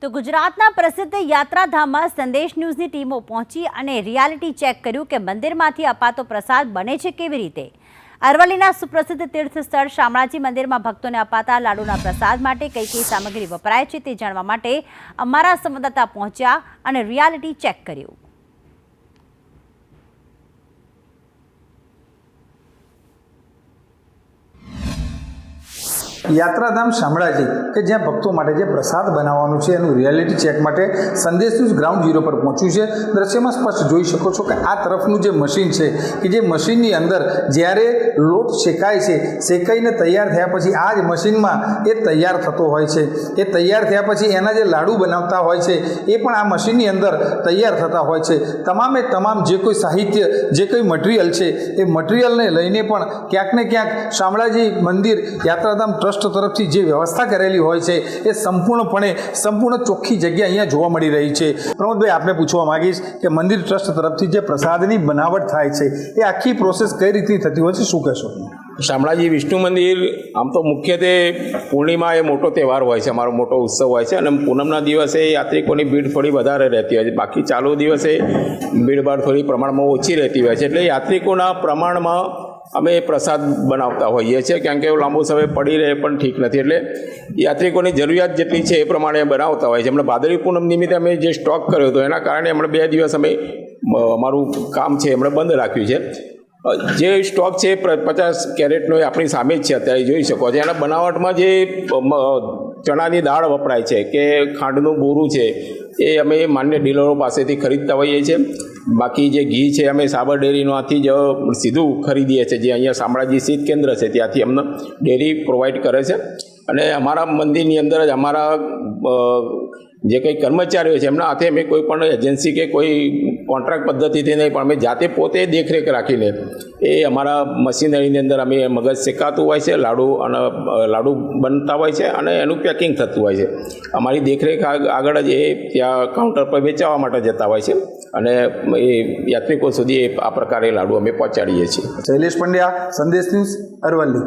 તો ગુજરાતના પ્રસિદ્ધ યાત્રાધામમાં સંદેશ ન્યૂઝની ટીમો પહોંચી અને રિયાલિટી ચેક કર્યું કે મંદિરમાંથી અપાતો પ્રસાદ બને છે કેવી રીતે। અરવલ્લીના સુપ્રસિદ્ધ તીર્થ સ્થળ શામળાજી મંદિરમાં ભક્તોને અપાતા લાડુના પ્રસાદ માટે કઈ કઈ સામગ્રી વપરાય છે તે જાણવા માટે અમારા સંવાદદાતા પહોંચ્યા અને રિયાલિટી ચેક કર્યું। યાત્રાધામ શામળાજી કે જ્યાં ભક્તો માટે જે પ્રસાદ બનાવવાનું છે એનું રિયાલિટી ચેક માટે સંદેશ ન્યૂઝ ગ્રાઉન્ડ ઝીરો પર પહોંચ્યું છે। દ્રશ્યમાં સ્પષ્ટ જોઈ શકો છો કે આ તરફનું જે મશીન છે કે જે મશીનની અંદર જ્યારે લોટ શેકાય છે, શેકાઈને તૈયાર થયા પછી આ જ મશીનમાં એ તૈયાર થતો હોય છે। એ તૈયાર થયા પછી એના જે લાડુ બનાવતા હોય છે એ પણ આ મશીનની અંદર તૈયાર થતા હોય છે। તમામે તમામ જે કોઈ સાહિત્ય, જે કોઈ મટીરિયલ છે એ મટીરિયલને લઈને પણ ક્યાંક ને ક્યાંક શામળાજી મંદિર યાત્રાધામ ટ્રસ્ટ તરફથી જે વ્યવસ્થા કરેલી હોય છે એ સંપૂર્ણ ચોખ્ખી જગ્યા અહીંયા જોવા મળી રહી છે। પ્રમોદભાઈ, આપને પૂછવા માંગીશ કે મંદિર ટ્રસ્ટ તરફથી જે પ્રસાદની બનાવટ થાય છે એ આખી પ્રોસેસ કઈ રીતની થતી હોય છે, શું કહેશો? શામળાજી વિષ્ણુ મંદિર આમ તો મુખ્યત્વે પૂર્ણિમા એ મોટો તહેવાર હોય છે, અમારો મોટો ઉત્સવ હોય છે અને પૂનમના દિવસે યાત્રિકોની ભીડ થોડી વધારે રહેતી હોય છે, બાકી ચાલુ દિવસે ભીડભાડ થોડી પ્રમાણમાં ઓછી રહેતી હોય છે। એટલે યાત્રિકોના પ્રમાણમાં અમે પ્રસાદ બનાવતા હોઈએ છીએ, કારણ કે લાંબો સમય પડી રહે પણ ઠીક નથી, એટલે યાત્રિકોની જરૂરિયાત જેટલી છે એ પ્રમાણે બનાવતા હોય છે। હમણાં ભાદરવી પૂનમ નિમિત્તે અમે જે સ્ટોક કર્યો હતો એના કારણે હમણાં 2 દિવસ અમે અમારું કામ છે હમણાં બંધ રાખ્યું છે। જે સ્ટોક છે 50 કેરેટનો એ આપણી સામે જ છે, અત્યારે જોઈ શકો છો। એના બનાવટમાં જે ચણાની દાળ વપરાય છે કે ખાંડનું બોરું છે એ અમે માન્ય ડીલરો પાસેથી ખરીદતા હોઈએ છીએ। બાકી જે ઘી છે અમે સાબર ડેરીમાંથી જ સીધું ખરીદીએ છીએ, જે અહીંયા શામળાજી શીત કેન્દ્ર છે ત્યાંથી અમને ડેરી પ્રોવાઈડ કરે છે। અને અમારા મંદિરની અંદર જ અમારા જે કંઈ કર્મચારીઓ છે એમના હાથે અમે કોઈ પણ એજન્સી કે કોઈ કોન્ટ્રાક્ટ પદ્ધતિથી નહીં, પણ અમે જાતે પોતે દેખરેખ રાખીને એ અમારા મશીનરીની અંદર અમે મગજ શેકાતું હોય છે, લાડુ બનતા હોય છે અને એનું પેકિંગ થતું હોય છે। અમારી દેખરેખ આગળ જ એ ત્યાં કાઉન્ટર પર વેચાવા માટે જતા હોય છે અને એ યાત્રિકો સુધી આ પ્રકારે લાડુ અમે પહોંચાડીએ છીએ। શૈલેષ પંડ્યા, સંદેશ ન્યૂઝ, અરવલ્લી।